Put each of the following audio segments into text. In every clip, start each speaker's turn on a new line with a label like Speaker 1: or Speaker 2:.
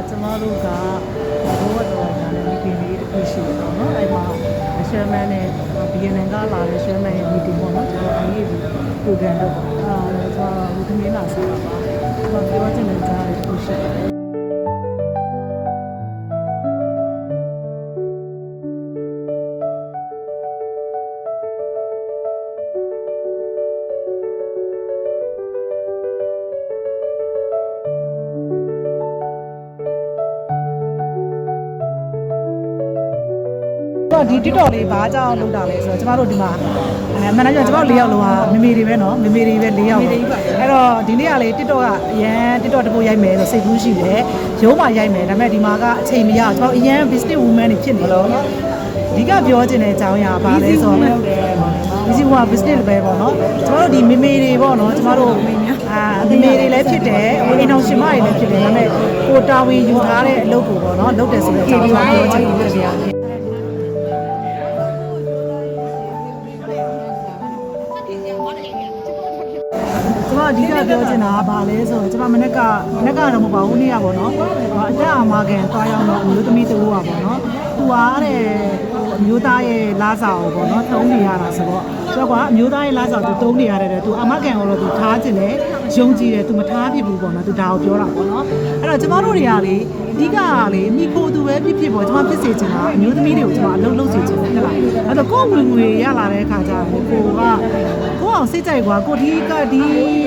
Speaker 1: ကျမတို့ကဘောဝတ်တော်ညာနဲ့ meeting လေးတစ်ခုရှိတယ်ပေါ့နော်အဲ့မှာ Sherman နဲ့ BNN ကလာတဲ့ Sherman ရဲ့ meeting ပေါ့နော်ကျွန်တော်အေးဒီ program တော့ကျွန်တော်ဒီနေ့လာဆက်တာပါကျွန်တော်ပြောချင်တဲ့ကြားလေးတစ်ခုရှိတယ်ဒီ TikTok လေးဘာကြောင့်လုပ်တာလဲဆိုတော့ကျမတို့ဒီမှာမန်နေဂျာကျမတို့၄ယောက်လုံးကမေမေတွေပဲเนาะမေမေတွေပဲ၄ယောက်အဲ့တော့ဒီနေ့ကလေ TikTok ကအရန် TikTok တပုတ်ရိုက်မယ်ဆိုစိတ်ကူးရှိတယ်ရုံးမှာရိုက်မယ်ဒါပေမဲ့ဒီမှာကအချိန်မရကျမတို့အရန် business woman တွေဖြစ်နေလို့ဒီကပြောချင်တဲ့အကြောင်းအရာဘာလဲဆိုတော့ဒီက business ပဲပေါ့เนาะကျမတို့ဒီမေမေတွေပေါ့เนาะကျမတို့မေမေတွေလည်းဖြစ်တယ်ဟိုအိမ်အောင်ရှင်မတွေလည်းဖြစ်တယ်ဒါပေမဲ့ကိုတာဝန်ယူထားတဲ့အလုပ်ကိုပေါ့เนาะလုပ်တယ်ဆိုတဲ့အကြောင်းပြောချင်တယ်ဗျာအဓိကပြောချင်တာကဘာလဲဆိုတော့ကျွန်မမနေ့ကတော့မပေါ့ဘူးနေ့ကပေါ့နော်အတက်အာမခံသွားရောက်တော့အမျိုးသမီးတူပါပေါ့နော်သူအားတဲ့အမျိုးသားရဲ့လားစာကိုပေါ့နော်ထုံးနေရတာဆိုတော့သူကအမျိုးသားရဲ့လားစာကိုတုံးနေရတယ်သူအာမခံကိုတော့သူထားခြင်းနဲ့ယုံကြည်တယ်သူမထားဖြစ်ဘူးပေါ့နော်သူဒါကိုပြောတာပေါ့နော်အဲ့တော့ကျမတို့တွေကလေအဓိကလေမိဖို့သူပဲဖြစ်ပေါ့ကျမဖြစ်စေချင်တာအမျိုးသမီးတွေကိုကျမအလုပ်လုပ်စေချင်တယ်ဟုတ်လားအဲ့တော့ကိုယ်ဝင်ငွေရလာတဲ့အခါကျတော့ကိုအောင်စိတ်ကြိုက်ကွာကိုဒီ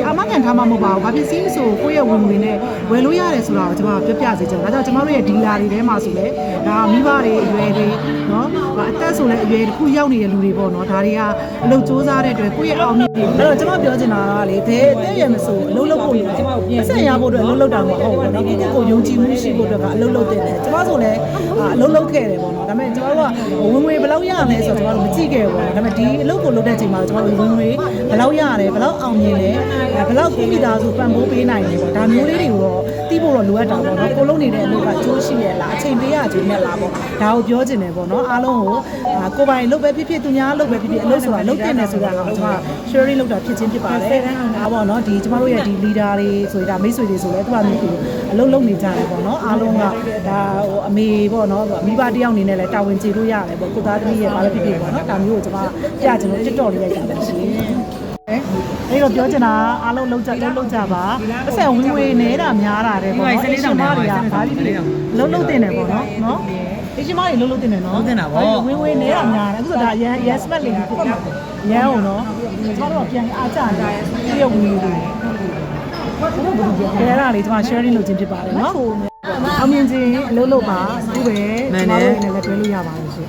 Speaker 1: အာမခံထားမှမဟုတ်ပါဘူးဘာဖြစ်စီးဆိုကိုယ့်ရဲ့ဝင်ငွေနဲ့ဝယ်လို့ရတယ်ဆိုတာကိုကျွန်မပြောပြစေချင်တယ်ဒါကြောင့်ကျွန်တော်တို့ရဲ့ဒီလာတွေထဲမှာဆိုလဲဒါမိဘတွေအရွယ်တွေနော်အသက်ဆိုလဲအရွယ်တစ်ခုရောက်နေတဲ့လူတွေပေါ့နော်ဒါတွေကအလုပ်စူးစမ်းတဲ့အတွက်ကိုယ့်ရဲ့အောင်မြင်တွေအဲ့တော့ကျွန်မပြောချင်တာကလေဘယ်အသက်ရွယ်မဆိုအလုပ်လုပ်ဖို့ကျွန်မအဆက်ရဖို့အတွက်အလုပ်လုပ်တာမဟုတ်ဘူးနော်ကိုယုံကြည်မှုရှိဖို့အတွက်ကအလုပ်လုပ်တဲ့ကျွန်မဆိုလဲအလုပ်လုပ်ခဲ့တယ်ပေါ့နော်ဒါပေမဲ့ကျွန်တော်တို့ကဝင်ငွေဘယ်လောက်ရလဲဆိုတော့ကျွန်တော်တို့မကြည့်ခဲ့ဘူးပေါ့ဒါပေမဲ့ဒီအလုပ်ကိုလုပ်တဲ့ချိန်မှာကျွန်တော်တို့ဝင်ငွေဘယ်လောက်ရတယ်ဘယ်လောက်အောင်မြင်လဲဘယ်လောက်ကိုမိသားစုပံ့ပိုးပေးနိုင်လဲပေါ့ဒါမျိုးလေးတွေကိုတော့သိဖို့တော့လိုအပ်တာပေါ့နော်ကိုလုံးနေတဲ့အလုပ်ကကျိုးရှိရလားအချိန်ပေးရခြင်းနဲ့လားပေါ့ဒါကိုပြောချင်တယ်ပေါ့နော်အားလုံးကိုကိုပိုင်လုပ်ပဲဖြစ်ဖြစ်သူများလုပ်ပဲဖြစ်ဖြစ်အလုပ်ဆိုတာလုပ်တင်တယ်ဆိုတာကကျွန်တော် sharing လုပ်တာဖြစ်ချင်းဖြစ်ပါတယ်ဒါပေါ့နော်ဒီကျွန်တော်တို့ရဲ့ဒီ leader တွေဆိုတာမိတ်ဆွေတွေဆိုလဲသူကမျိုးကိုအလုပ်လုပ်နေကြတယ်ပေါ့နော်အားလုံးကဒါဟိုအမေပေါ့နော်မိဘတယောက်အနေနဲ့လည်းတာဝန်ကျေလို့ရတယ်ပေါ့ကိုသားသမီးရဲ့ဘာလို့ဖြစ်ဖြစ်ပေါ့နော်ဒါမျိုးကိုကျွန်မပြချင်လို့ TikTok လေးရိုက်တာရှိတယ်အဲ့တော့ပြောချင်တာအားလုံးလုံးကြပါအဆက်ဝင်ငွေနေတာများတာတဲ့ပေါ့နော်ရှင်မတွေကဘာဖြစ်လုံးတင်တယ်ပေါ့နော်ဒီရှင်မတွေလုံးတင်တယ်နော်တင်တာပေါ့ဝင်ငွေနေတာများတယ်အခုဆိုဒါရန် smart လေးဖြစ်တယ်ရန်အောင်နော်ကျွန်တော်တို့ပြန်အားကြတယ်ပြည့်ဝင်နေတယ်ခဲရလေးကျွန်မ sharing လုပ်ခြင်းဖြစ်ပါတယ်နော်အောင်မြင်ခြင်းအလုပ်လုပ်ပါအခုပဲကျွန်တော်တို့လည်းတွဲလို့ရပါတယ်ရှင်